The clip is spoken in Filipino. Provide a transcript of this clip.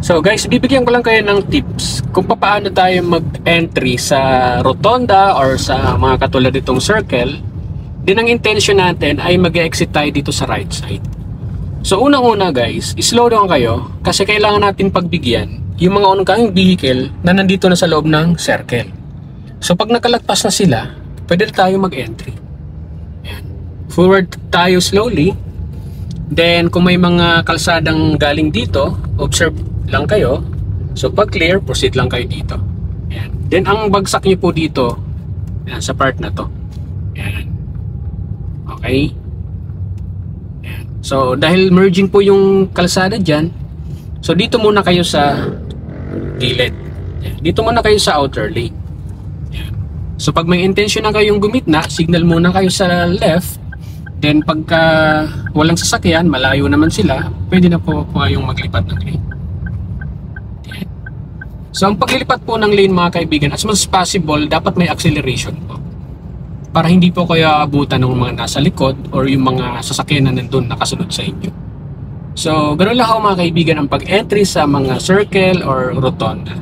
So guys, bibigyan ko lang kayo ng tips kung paano tayo mag-entry sa rotonda or sa mga katulad itong circle. Din ang intention natin ay mag-exit tayo dito sa right side. So unang-una guys, slow down kayo kasi kailangan natin pagbigyan yung mga oncoming vehicle na nandito na sa loob ng circle. So pag nakalagpas na sila, pwede na tayo mag-entry. Ayan. Forward tayo slowly. Then kung may mga kalsadang galing dito, observe lang kayo. So pag clear, proceed lang kayo dito. Ayan. Then ang bagsak nyo po dito, ayan, sa part na to. Ayan. Okay. Ayan. So dahil merging po yung kalsada dyan, so dito muna kayo sa gilid. Ayan. Dito muna kayo sa outer lane. Ayan. So pag may intention na kayong gumitna, signal muna kayo sa left. Then pagka walang sasakyan, malayo naman sila, pwede na po kayong maglipat ng lane. So ang paglilipat po ng lane mga kaibigan, as much as possible, dapat may acceleration po. Para hindi po kayo abutan ng mga nasa likod or yung mga sasakyan na nandun nakasunod sa inyo. So ganoon lang ako mga kaibigan ang pag-entry sa mga circle or rotonda.